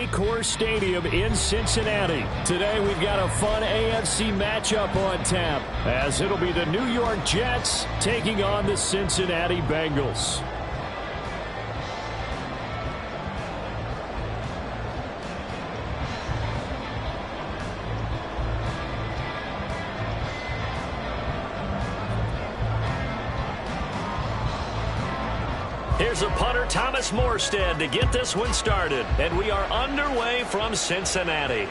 Paycor Stadium in Cincinnati. Today we've got a fun AFC matchup on tap, as it'll be the New York Jets taking on the Cincinnati Bengals. Here's a punter, Thomas Morstead, to get this one started. And we are underway from Cincinnati.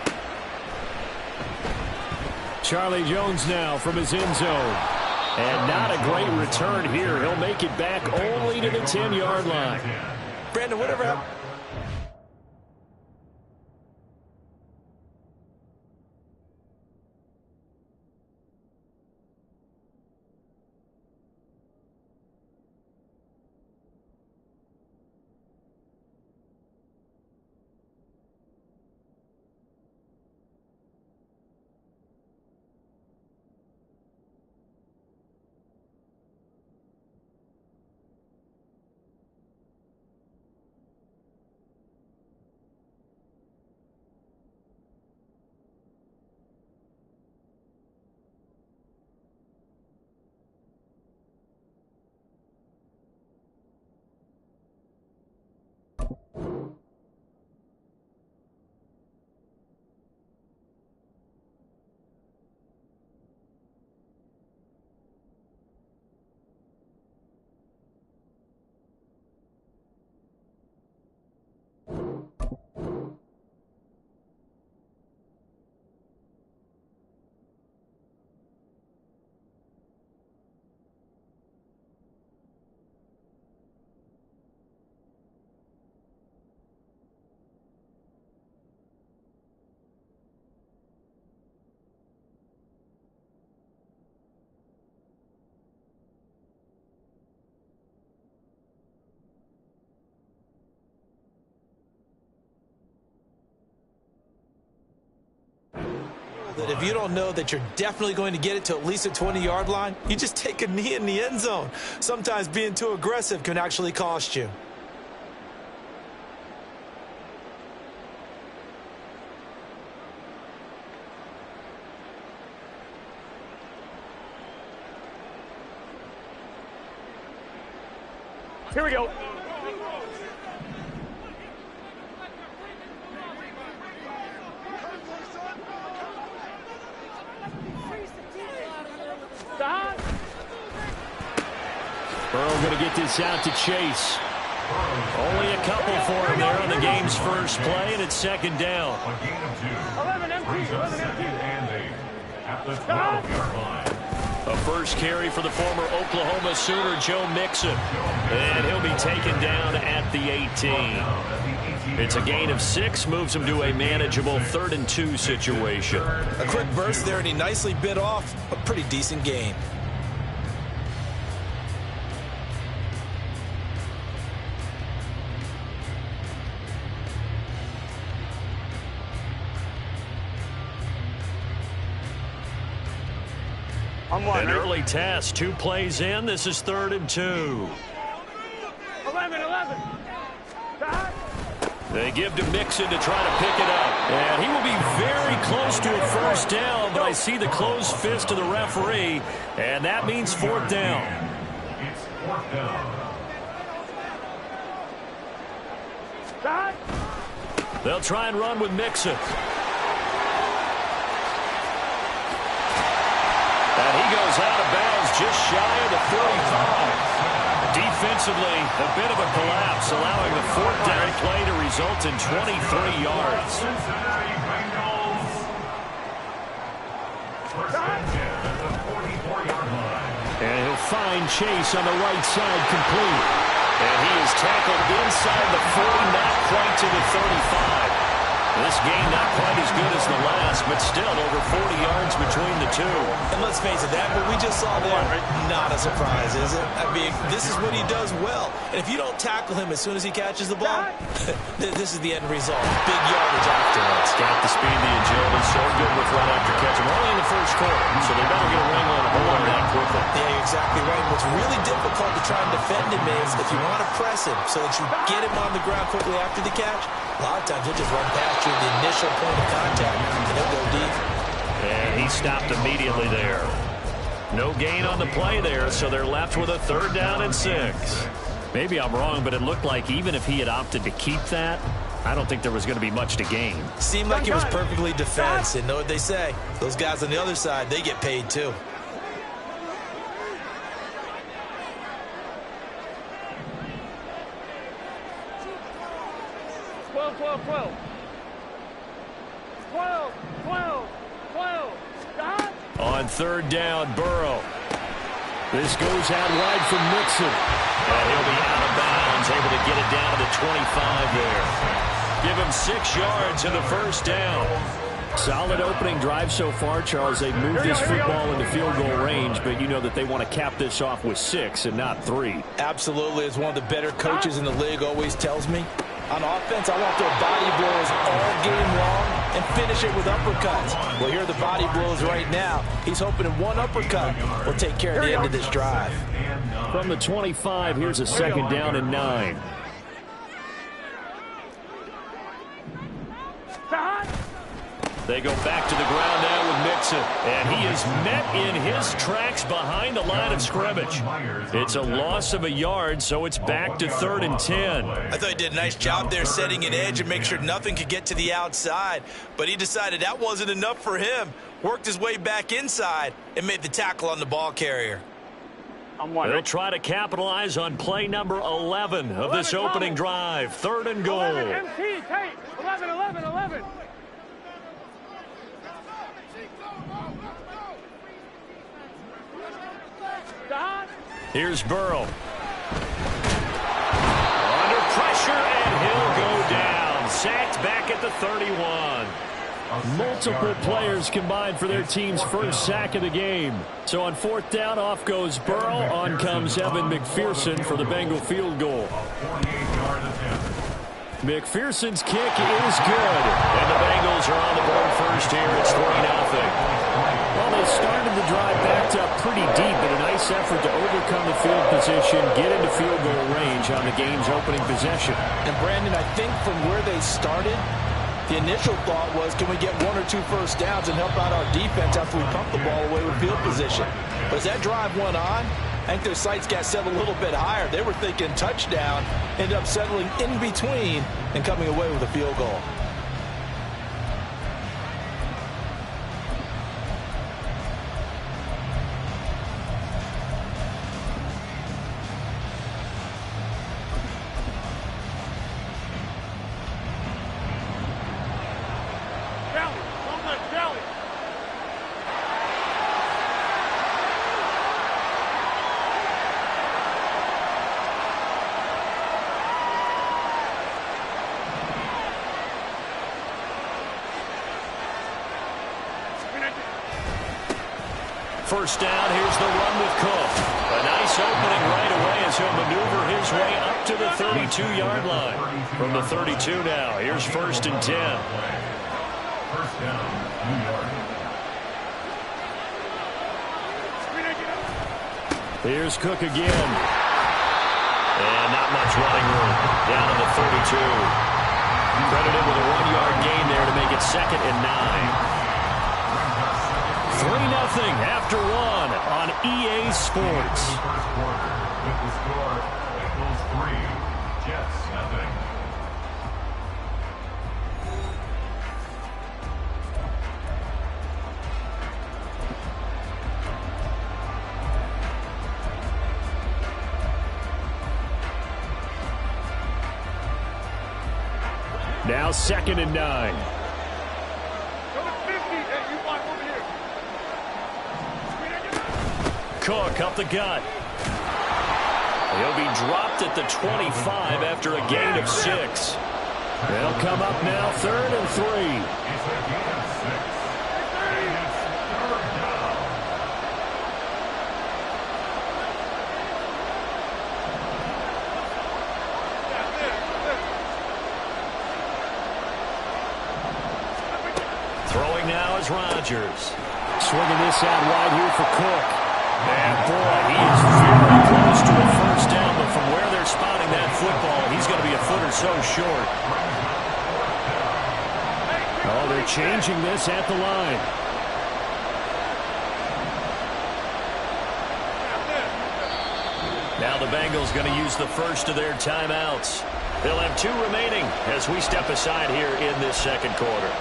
Charlie Jones now from his end zone. And not a great return here. He'll make it back only to the 10-yard line. Brandon, whatever happened? That if you don't know that you're definitely going to get it to at least a 20-yard line, you just take a knee in the end zone. Sometimes being too aggressive can actually cost you. Here we go. Burrow going to get this out to Chase. Only a couple for him there on the game's first play, and it's second down. A gain of 2. 11 empty. And 8 at the 12-yard line. A first carry for the former Oklahoma Sooner, Joe Mixon. And he'll be taken down at the 18. It's a gain of 6, moves him to a manageable 3rd and 2 situation. A quick burst there, and he nicely bit off a pretty decent gain. An early test, 2 plays in. This is 3rd and 2. 11. They give to Mixon to try to pick it up. And he will be very close to a first down, but I see the closed fist of the referee, and that means 4th down. It's 4th down. They'll try and run with Mixon. And he goes out of bounds just shy of the 45. Defensively, a bit of a collapse, allowing the 4th down play to result in 23 yards. Cincinnati Bengals. First and 10 at the 44-yard line. And he'll find Chase on the right side complete. And he is tackled inside the 40, not quite to the 35. This gain not quite as good as the last, but still over 40 yards between the two. And let's face it, that what we just saw there, not a surprise, is it? I mean, this is what he does well. And if you don't tackle him as soon as he catches the ball, this is the end result. Big yardage afterwards. Got the speed, the agility, so good with run after catch. We're only in the first quarter, so they better get a ring on that quickly. Yeah, you're exactly right. What's really difficult to try and defend him is if you want to press him so that you get him on the ground quickly after the catch, a lot of times he'll just run past you at the initial point of contact, and he'll go deep. And he stopped immediately there. No gain on the play there, so they're left with a 3rd down and 6. Maybe I'm wrong, but it looked like even if he had opted to keep that, I don't think there was going to be much to gain. Seemed like it was perfectly defense, and know what they say. Those guys on the other side, they get paid too. On 3rd down, Burrow. This goes out wide from Mixon. And he'll be out of bounds, able to get it down to the 25 there. Give him 6 yards in the 1st down. Solid opening drive so far, Charles. They've moved this football into field goal range, but you know that they want to cap this off with 6 and not 3. Absolutely. As one of the better coaches in the league always tells me, on offense, I want to throw body blows all game long and finish it with uppercuts. Well, here are the body blows right now. He's hoping in one uppercut will take care of the end of this drive. From the 25, here's a 2nd down and 9. They go back to the ground now with Mixon. And he is met in his tracks behind the line of scrimmage. It's a loss of a yard, so it's back to 3rd and 10. I thought he did a nice job there setting an edge and make sure nothing could get to the outside. But he decided that wasn't enough for him. Worked his way back inside and made the tackle on the ball carrier. They'll try to capitalize on play number 11 of this opening drive. 3rd and goal. 11, Tate. 11. Here's Burrow. Under pressure, and he'll go down. Sacked back at the 31. Multiple players combined for their team's first sack of the game. So on 4th down, off goes Burrow. On comes Evan McPherson for the Bengal field goal. McPherson's kick is good. And the Bengals are on the board first here. It's 3-0. Well, they started the drive backed up pretty deep, but a nice effort to overcome the field position, get into field goal range on the game's opening possession. And, Brandon, I think from where they started, the initial thought was, can we get 1 or 2 first downs and help out our defense after we pump the ball away with field position? But as that drive went on, I think their sights got set a little bit higher. They were thinking touchdown, ended up settling in between and coming away with a field goal. First down, here's the run with Cook. A nice opening right away as he'll maneuver his way up to the 32-yard line. From the 32 now, here's 1st and 10. First down, New York. Here's Cook again. And not much running room. Down to the 32. Credited with a 1-yard gain there to make it 2nd and 9. 3-0 after 1 on EA Sports. First quarter, with the score, Bengals 3, Jets 0. Now 2nd and 9. Cook up the gut. He'll be dropped at the 25 after a gain of 6. They'll come up now, 3rd and 3. It's a gain of 6. And it's 3rd down. Throwing now is Rodgers. Swinging this out wide here for Cook. And boy, he is very close to a first down, but from where they're spotting that football, he's going to be a foot or so short. Oh, they're changing this at the line. Now the Bengals going to use the first of their timeouts. They'll have 2 remaining as we step aside here in this second quarter.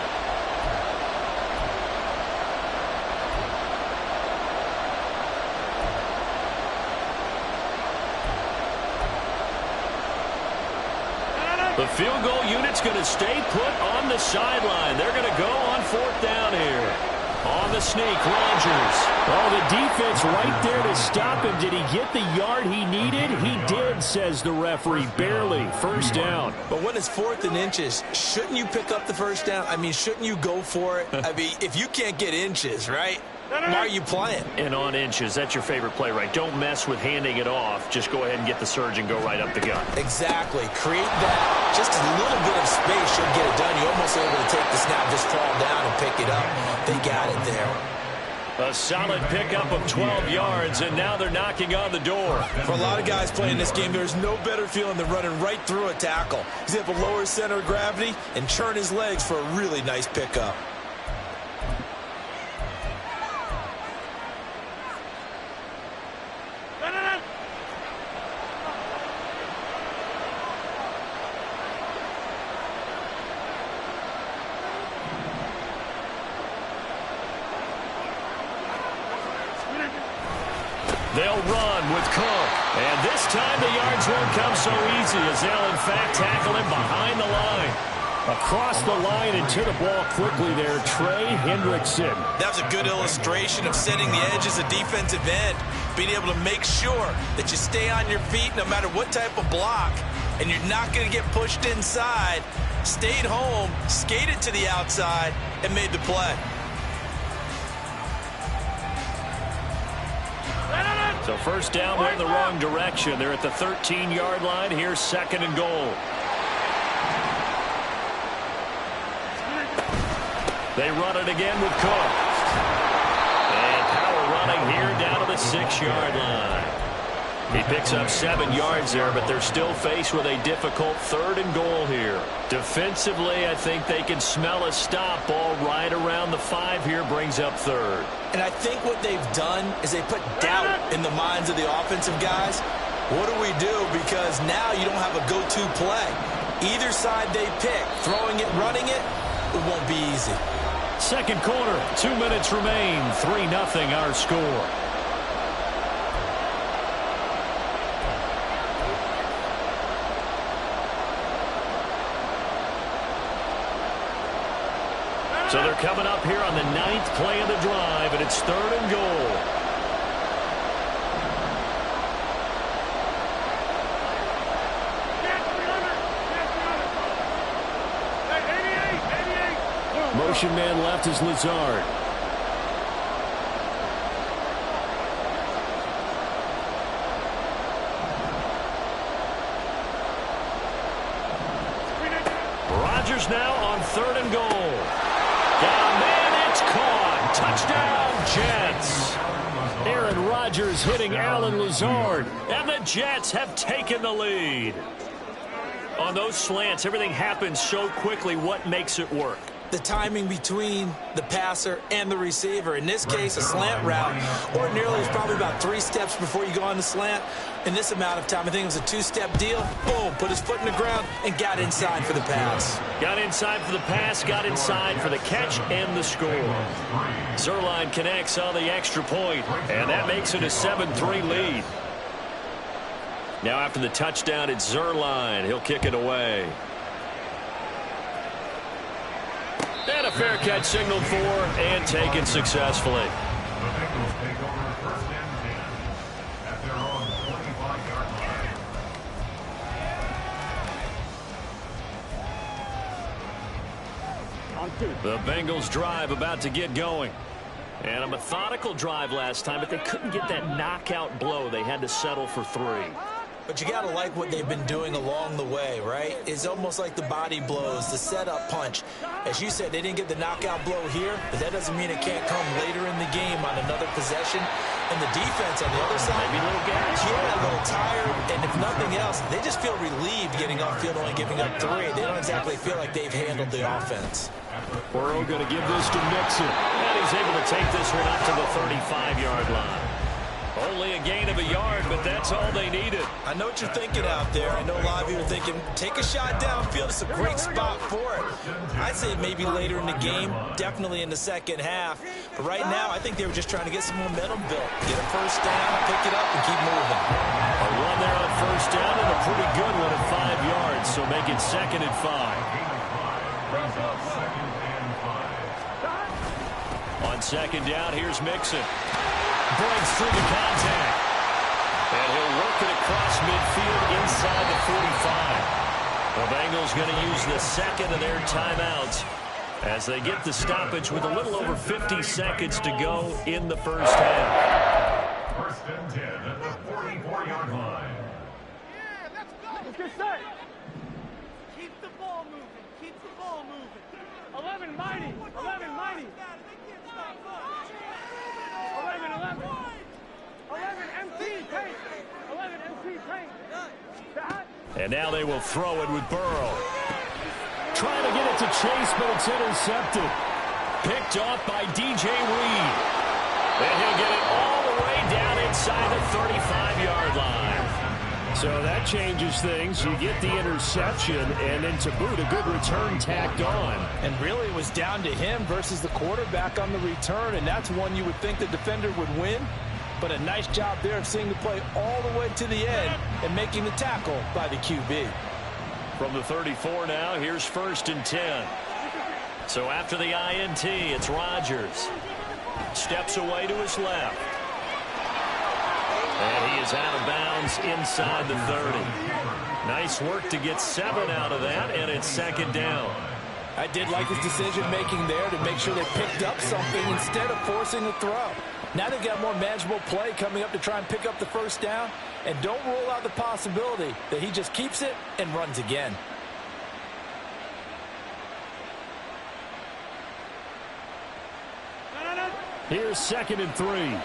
The field goal unit's going to stay put on the sideline. They're going to go on 4th down here. On the sneak, Rodgers. Oh, the defense right there to stop him. Did he get the yard he needed? He did, says the referee. Barely. First down. But when it's 4th and inches, shouldn't you pick up the first down? I mean, shouldn't you go for it? I mean, if you can't get inches, right? Why are you playing? And on inches, that's your favorite play, right? Don't mess with handing it off. Just go ahead and get the surge and go right up the gut. Exactly. Create that. Just a little bit of space should get it done. You're almost able to take the snap, just fall down and pick it up. They got it there. A solid pickup of 12 yards, and now they're knocking on the door. For a lot of guys playing this game, there's no better feeling than running right through a tackle. He's able to lower his center of gravity and churn his legs for a really nice pickup. They'll run with Cook. And this time the yards won't come so easy as they'll, in fact, tackle him behind the line. Across the line and to the ball quickly there, Trey Hendrickson. That was a good illustration of setting the edge as a defensive end. Being able to make sure that you stay on your feet no matter what type of block. And you're not going to get pushed inside. Stayed home, skated to the outside, and made the play. So first down, went in the wrong direction. They're at the 13-yard line. Here's 2nd and goal. They run it again with Cook. And power running here down to the 6-yard line. He picks up 7 yards there, but they're still faced with a difficult 3rd and goal here. Defensively, I think they can smell a stop. Ball right around the 5 here, brings up 3rd. And I think what they've done is they put doubt in the minds of the offensive guys. What do we do? Because now you don't have a go-to play. Either side they pick, throwing it, running it, it won't be easy. Second quarter, 2 minutes remain. 3-0 our score. So they're coming up here on the 9th play of the drive, and it's 3rd and goal. Motion man left is Lazard. Rodgers now on 3rd and goal. Got a man, it's caught. Touchdown, Jets. Aaron Rodgers hitting Allen Lazard. And the Jets have taken the lead. On those slants, everything happens so quickly. What makes it work? The timing between the passer and the receiver. In this case, a slant route. Ordinarily, it's probably about 3 steps before you go on the slant. In this amount of time, I think it was a 2-step deal. Boom, put his foot in the ground and got inside for the pass. Got inside for the pass, got inside for the catch and the score. Zuerlein connects on the extra point, and that makes it a 7-3 lead. Now after the touchdown, it's Zuerlein. He'll kick it away. And a fair catch signaled for and taken successfully. The Bengals take over 1st and 10 at their own 25-yard line. The Bengals drive about to get going. And a methodical drive last time, but they couldn't get that knockout blow. They had to settle for 3. But you got to like what they've been doing along the way, right? It's almost like the body blows, the setup punch. As you said, they didn't get the knockout blow here, but that doesn't mean it can't come later in the game on another possession. And the defense on the other side, maybe a little gas. Yeah, a little tired. And if nothing else, they just feel relieved getting off field, only giving up 3. They don't exactly feel like they've handled the offense. Burrow going to give this to Mixon. And he's able to take this one up to the 35-yard line. Only a gain of a yard, but that's all they needed. I know what you're thinking out there. I know a lot of you are thinking, take a shot downfield. It's a great spot for it. I'd say maybe later in the game, definitely in the second half. But right now, I think they were just trying to get some momentum built. Get a first down, pick it up, and keep moving. A run there on first down and a pretty good one at 5 yards, so make it 2nd and 5. On 2nd down, here's Mixon. Breaks through the contact. And he'll work it across midfield inside the 45. The Bengals going to use the 2nd of their timeouts as they get the stoppage with a little over 50 seconds to go in the first half. 1st and 10 at the 44-yard line. Yeah, let's go. Let's get set. Keep the ball moving. Keep the ball moving. 11 mighty. 11 mighty. 11, 11. 11 MT paint. 11 MT paint. And now they will throw it with Burrow. Trying to get it to Chase, but it's intercepted. Picked off by DJ Reed. And he'll get it all the way down inside the 35-yard line. So that changes things. You get the interception, and then to boot, a good return tacked on. And really, it was down to him versus the quarterback on the return, and that's one you would think the defender would win. But a nice job there of seeing the play all the way to the end and making the tackle by the QB. From the 34 now, here's 1st and 10. So after the INT, it's Rodgers. Steps away to his left. And he is out of bounds inside the 30. Nice work to get 7 out of that, and it's 2nd down. I did like his decision-making there to make sure they picked up something instead of forcing a throw. Now they've got more manageable play coming up to try and pick up the first down, and don't rule out the possibility that he just keeps it and runs again. Here's 2nd and 3.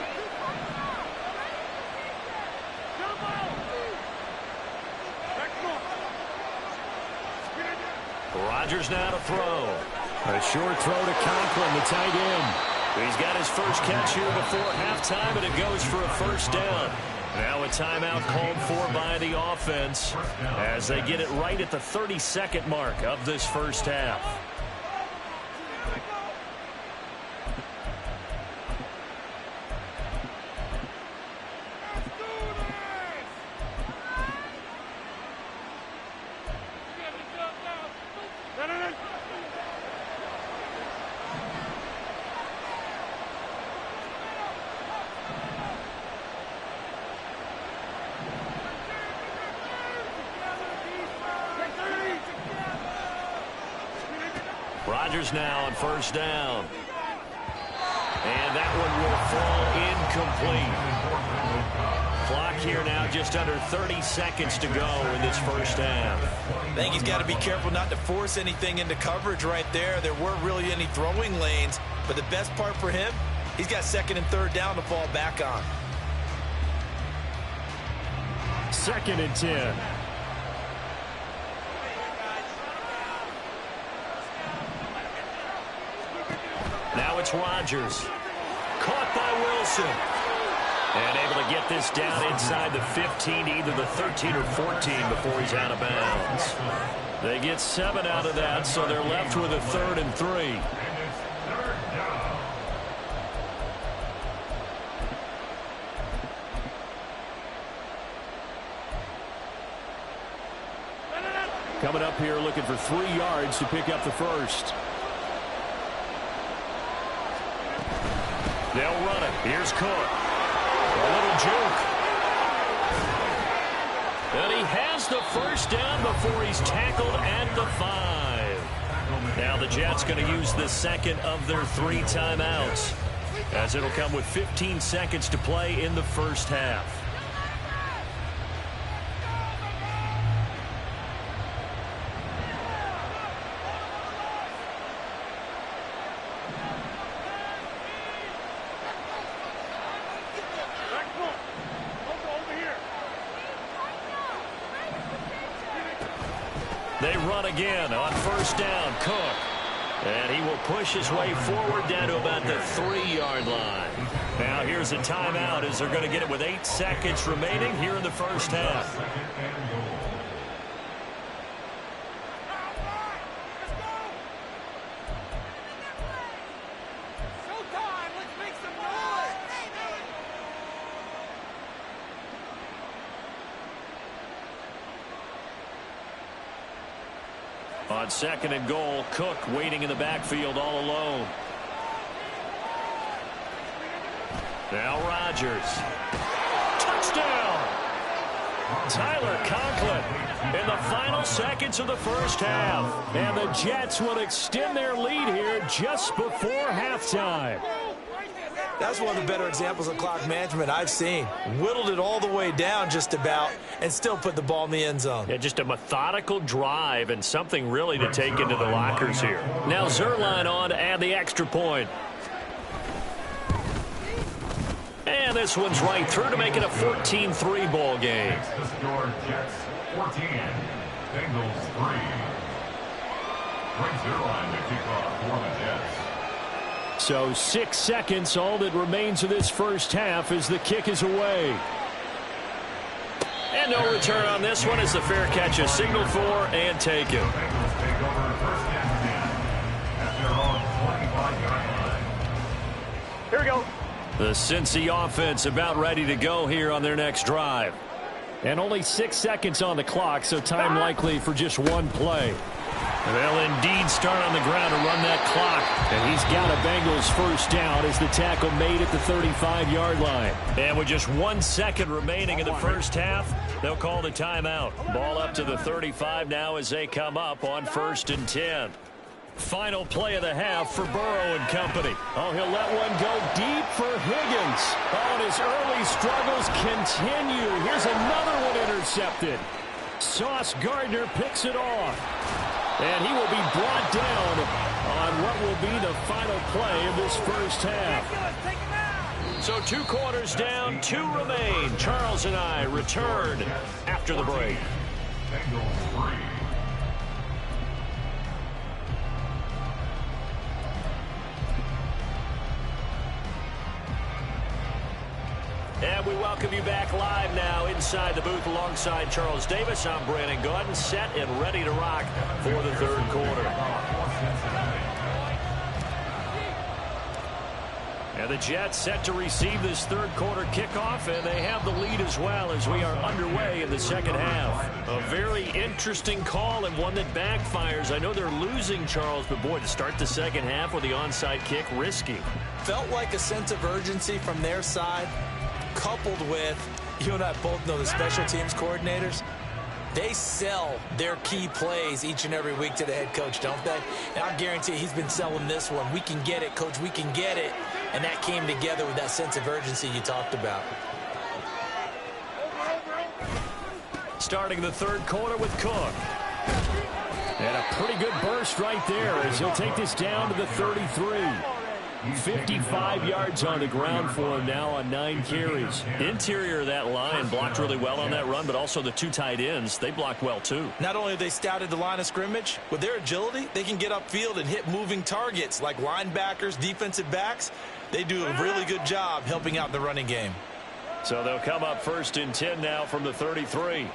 Rodgers now to throw. A short throw to Conklin, the tight end. He's got his first catch here before halftime, and it goes for a first down. Now a timeout called for by the offense as they get it right at the 32nd mark of this first half. Rodgers now on first down. And that one will fall incomplete. Clock here now just under 30 seconds to go in this first half. I think he's got to be careful not to force anything into coverage right there. There weren't really any throwing lanes, but the best part for him, he's got 2nd and 3rd down to fall back on. 2nd and 10. Now it's Rodgers. Caught by Wilson. And able to get this down inside the 15, either the 13 or 14 before he's out of bounds. They get 7 out of that, so they're left with a 3rd and 3. Coming up here looking for 3 yards to pick up the first. They'll run it. Here's Cook. A little juke. And he has the first down before he's tackled at the 5. Now the Jets going to use the second of their 3 timeouts, as it'll come with 15 seconds to play in the first half. They run again on first down. Cook. And he will push his way forward down to about the 3-yard line. Now here's a timeout as they're going to get it with 8 seconds remaining here in the first half. On second and goal, Cook waiting in the backfield all alone. Now Rodgers. Touchdown! Tyler Conklin in the final seconds of the first half. And the Jets will extend their lead here just before halftime. That's one of the better examples of clock management I've seen. Whittled it all the way down just about and still put the ball in the end zone. Yeah, just a methodical drive and something really to take into the lockers here. Now Zuerlein on to add the extra point. And this one's right through to make it a 14-3 ball game. The score, Jets 14, Bengals 3. Frank Zuerlein to kick off for the Jets. So 6 seconds, all that remains of this first half as the kick is away. And no return on this one as the fair catch is signaled for and taken. Bengals take over first and 10 at their own 25-yard line. Here we go. The Cincy offense about ready to go here on their next drive. And only 6 seconds on the clock, so time likely for just one play. They'll indeed start on the ground to run that clock. And he's got a Bengals first down as the tackle made at the 35-yard line. And with just 1 second remaining in the first half, they'll call the timeout. Ball up to the 35 now as they come up on 1st and 10. Final play of the half for Burrow and company. Oh, he'll let one go deep for Higgins. Oh, and his early struggles continue. Here's another one intercepted. Sauce Gardner picks it off. And he will be brought down on what will be the final play of this first half. So 2 quarters down, 2 remain. Charles and I return after the break. Bengals 3. And we welcome you back live now inside the booth alongside Charles Davis. I'm Brandon Gaudin, set and ready to rock for the 3rd quarter. And the Jets set to receive this 3rd quarter kickoff, and they have the lead as well as we are underway in the 2nd half. A very interesting call and one that backfires. I know they're losing, Charles, but boy, to start the 2nd half with the onside kick, risky. Felt like a sense of urgency from their side, coupled with, you and I both know the special teams coordinators, they sell their key plays each and every week to the head coach, don't they? And I guarantee he's been selling this one. We can get it, coach, we can get it. And that came together with that sense of urgency you talked about. Starting the 3rd quarter with Cook. And a pretty good burst right there as he'll take this down to the 33. 55 yards on the ground for him now on 9 carries. Interior of that line blocked really well on that run, but also the 2 tight ends, they blocked well too. Not only have they scouted the line of scrimmage, with their agility, they can get upfield and hit moving targets like linebackers, defensive backs. They do a really good job helping out the running game. So they'll come up 1st and 10 now from the 33.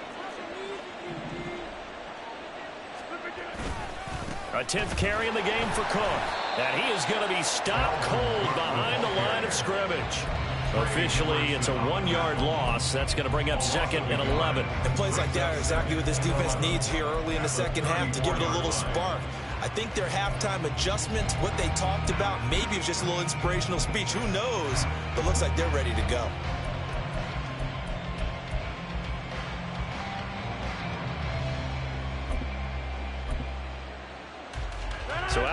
A 10th carry in the game for Cook. And he is going to be stopped cold behind the line of scrimmage. Officially, it's a 1-yard loss. That's going to bring up 2nd and 11. And plays like that are exactly what this defense needs here early in the 2nd half to give it a little spark. I think their halftime adjustment, what they talked about, maybe it's just a little inspirational speech. Who knows? But looks like they're ready to go.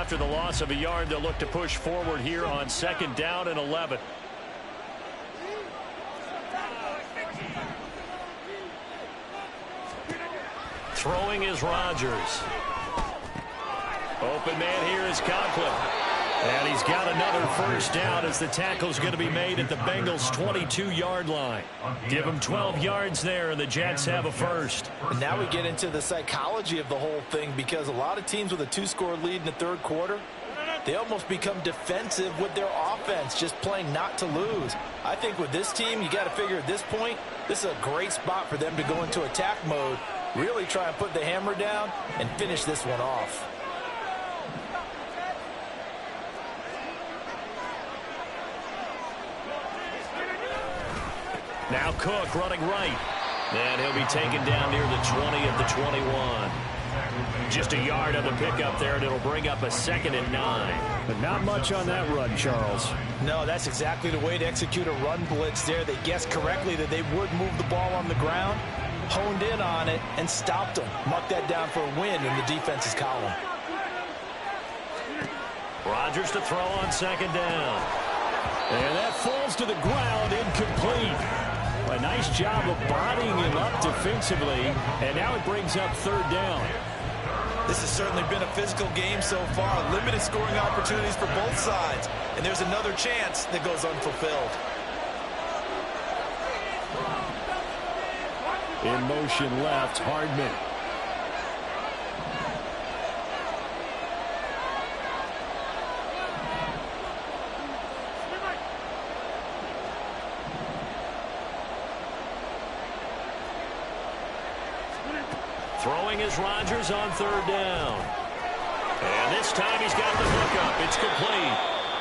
After the loss of a yard, they'll look to push forward here on 2nd down and 11. Throwing is Rodgers. Open man here is Conklin. And he's got another first down as the tackle's going to be made at the Bengals' 22-yard line. Give them 12 yards there, and the Jets have a first. And now we get into the psychology of the whole thing, because a lot of teams with a 2-score lead in the third quarter, they almost become defensive with their offense, just playing not to lose. I think with this team, you got to figure at this point, this is a great spot for them to go into attack mode, really try and put the hammer down and finish this one off. Now Cook running right. And he'll be taken down near the 20 at the 21. Just a yard on the pickup there, and it'll bring up a 2nd and 9. But not much on that run, Charles. No, that's exactly the way to execute a run blitz there. They guessed correctly that they would move the ball on the ground, honed in on it, and stopped them. Mark that down for a win in the defense's column. Rodgers to throw on 2nd down. And that falls to the ground, incomplete. A nice job of bodying him up defensively, and now it brings up 3rd down. This has certainly been a physical game so far. Limited scoring opportunities for both sides, and there's another chance that goes unfulfilled. In motion left, Hardman. Throwing is Rodgers on 3rd down. And this time he's got the hookup. It's complete.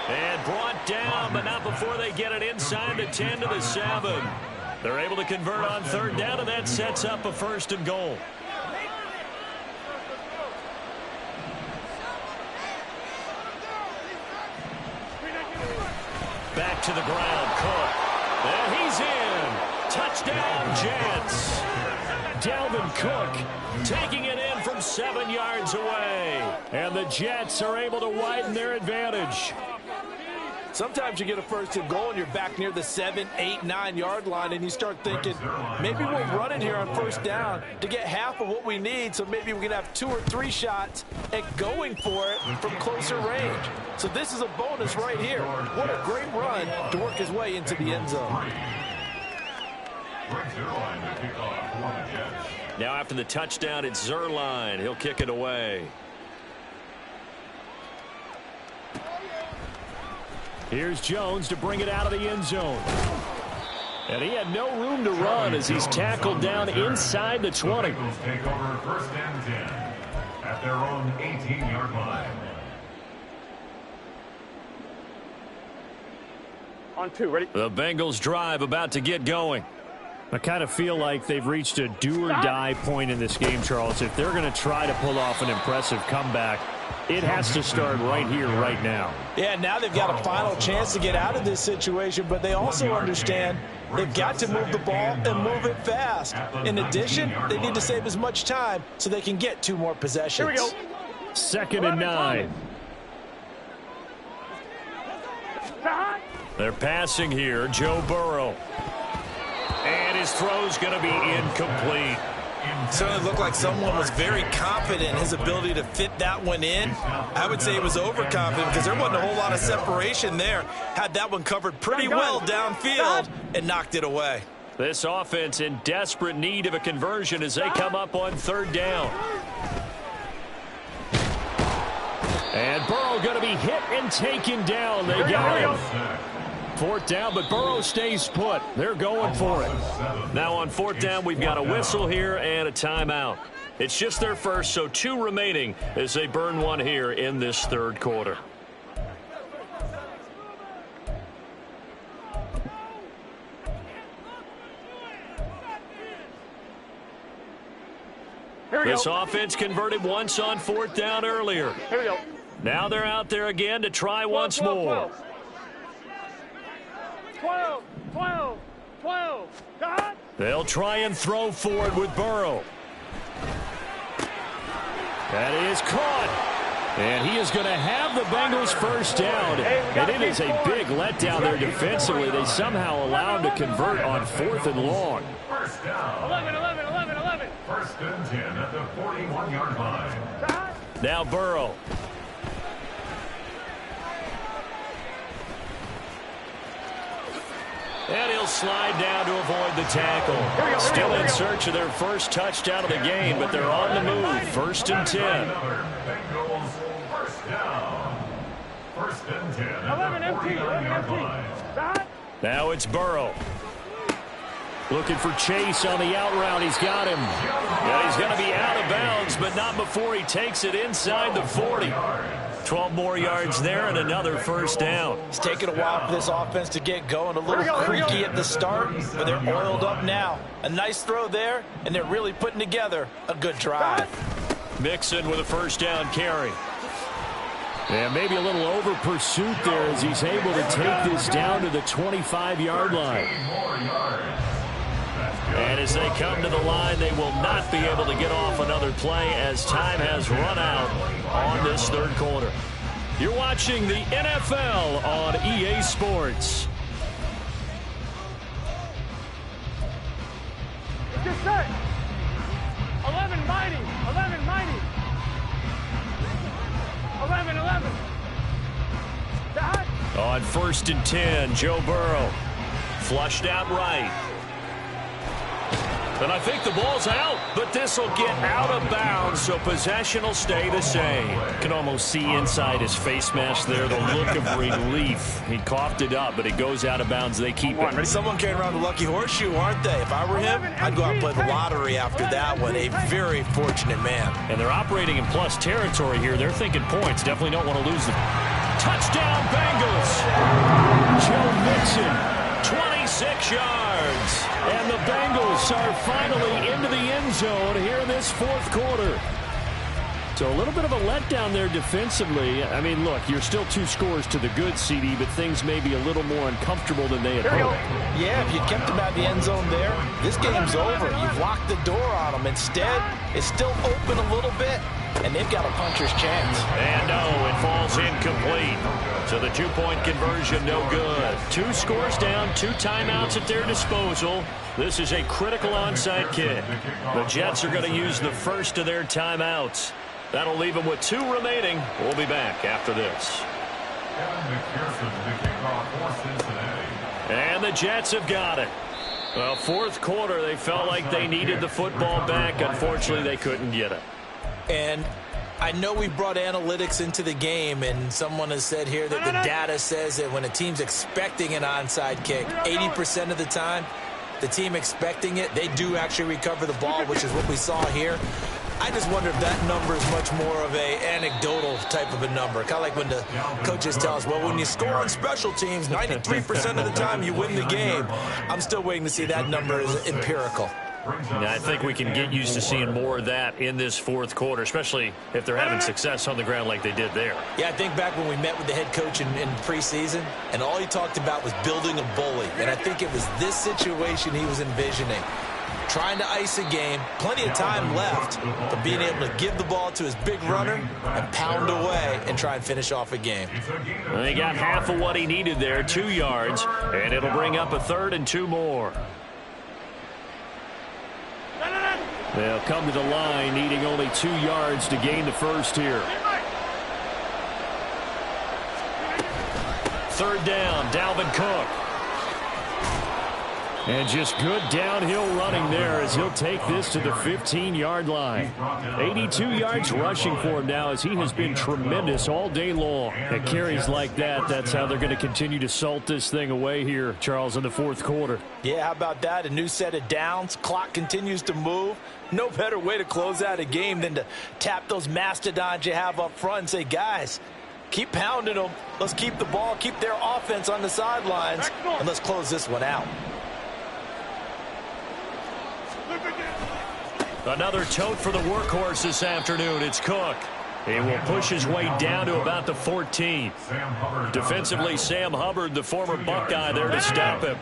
And brought down, but not before they get it inside the 10 to the 7. They're able to convert on 3rd down, and that sets up a 1st and goal. Back to the ground, Cook. And he's in. Touchdown, Jets. Dalvin Cook taking it in from 7 yards away. And the Jets are able to widen their advantage. Sometimes you get a 1st and goal and you're back near the 7, 8, 9 yard line, and you start thinking, maybe we'll run it here on 1st down to get half of what we need, so maybe we can have 2 or 3 shots at going for it from closer range. So this is a bonus right here. What a great run to work his way into the end zone. Now after the touchdown, it's Zuerlein. He'll kick it away. Here's Jones to bring it out of the end zone. And he had no room to run as he's tackled down inside the 20. Take over 1st and 10 at their own 18-yard line. On 2, ready? The Bengals drive about to get going. I kind of feel like they've reached a do-or-die point in this game, Charles. If they're going to try to pull off an impressive comeback, it has to start right here, right now. Yeah, now they've got a final chance to get out of this situation, but they also understand they've got to move the ball and move it fast. In addition, they need to save as much time so they can get 2 more possessions. Here we go. 2nd and 9. They're passing here, Joe Burrow. And his throw's going to be incomplete. Certainly looked like someone was very confident in his ability to fit that one in. I would say he was overconfident because there wasn't a whole lot of separation there. Had that one covered pretty well downfield and knocked it away. This offense in desperate need of a conversion as they come up on 3rd down. And Burrow going to be hit and taken down. They got him. 4th down, but Burrow stays put. They're going for it. Now on 4th down, we've got a whistle here and a timeout. It's just their first, so 2 remaining as they burn one here in this 3rd quarter. This offense converted once on 4th down earlier. Here we go. Now they're out there again to try once more. 12, 12, 12. God. They'll try and throw forward with Burrow. That is caught. And he is going to have the Bengals first down. And it is a big letdown there defensively. They somehow allow him to convert on 4th and long. First down. 11. First and 10 at the 41-yard line. Now Burrow. And he'll slide down to avoid the tackle. Still in search of their first touchdown of the game, but they're on the move. 1st and 10. Bengals first down. First and 10 at the 49-yard line. Now it's Burrow. Looking for Chase on the out route. He's got him. Yeah, he's going to be out of bounds, but not before he takes it inside the 40. 12 more yards there and another first down. It's taken a while for this offense to get going. A little creaky at the start, but they're oiled up now. A nice throw there, and they're really putting together a good drive. Mixon with a first down carry. And maybe a little over pursuit there as he's able to take this down to the 25-yard line. And as they come to the line, they will not be able to get off another play as time has run out on this 3rd quarter. You're watching the NFL on EA Sports. Get set. 11 mighty. 11. On 1st and 10, Joe Burrow. Flushed out right. And I think the ball's out, but this will get out of bounds, so possession will stay the same. You can almost see inside his face mask there the look of relief. He coughed it up, but it goes out of bounds. They keep it. Someone carrying around the lucky horseshoe, aren't they? If I were him, I'd go out and play the lottery after that one. A very fortunate man. And they're operating in plus territory here. They're thinking points. Definitely don't want to lose the touchdown Bengals. Joe Mixon, 26 yards. And the Bengals are finally into the end zone here in this 4th quarter. So a little bit of a letdown there defensively. I mean, look, you're still 2 scores to the good, CD, but things may be a little more uncomfortable than they had hoped. Yeah, if you kept them out the end zone there, this game's over. You've locked the door on them. Instead, it's still open a little bit, and they've got a puncher's chance. And no, it falls incomplete. So the 2-point conversion, no good. 2 scores down, 2 timeouts at their disposal. This is a critical onside kick. The Jets are going to use the first of their timeouts. That'll leave them with 2 remaining. We'll be back after this. And the Jets have got it. Well, 4th quarter, they felt like they needed the football back. Unfortunately, they couldn't get it. And I know we brought analytics into the game, and someone has said here that the data says that when a team's expecting an onside kick, 80% of the time, the team expecting it, they do actually recover the ball, which is what we saw here. I just wonder if that number is much more of a anecdotal type of a number. Kind of like when the coaches tell us, well, when you score on special teams, 93% of the time you win the game. I'm still waiting to see that number is empirical. Yeah, I think we can get used to seeing more of that in this 4th quarter, especially if they're having success on the ground like they did there. Yeah, I think back when we met with the head coach in preseason, and all he talked about was building a bully. And I think it was this situation he was envisioning. Trying to ice a game, plenty of time left, but being able to give the ball to his big runner and pound away and try and finish off a game. Well, he got half of what he needed there, 2 yards, and it'll bring up a 3rd and 2 more. They'll come to the line needing only 2 yards to gain the first here. 3rd down, Dalvin Cook. And just good downhill running there as he'll take this to the 15-yard line. 82 yards rushing for him now as he has been tremendous all day long. At carries like that, that's how they're going to continue to salt this thing away here, Charles, in the 4th quarter. Yeah, how about that? A new set of downs. Clock continues to move. No better way to close out a game than to tap those mastodons you have up front and say, guys, keep pounding them. Let's keep the ball, keep their offense on the sidelines, and let's close this one out. Another tote for the workhorse this afternoon. It's Cook. He will push his way down to about the 14. Defensively, Sam Hubbard, the former Buckeye, there to stop him.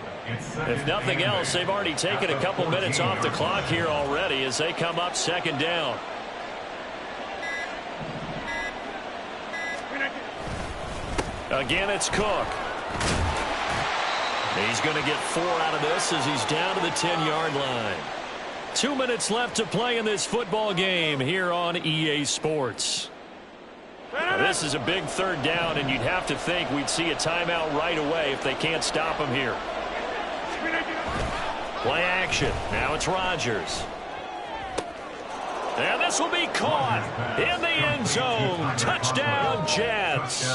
If nothing else, they've already taken a couple minutes off the clock here already as they come up 2nd down. Again, it's Cook. He's going to get 4 out of this as he's down to the 10-yard line. 2 minutes left to play in this football game here on EA Sports. Now, this is a big third down, and you'd have to think we'd see a timeout right away if they can't stop him here. Play action. Now it's Rodgers. And this will be caught in the end zone. Touchdown, Jets.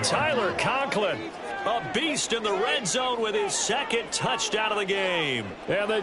Tyler Conklin, a beast in the red zone with his second touchdown of the game. And the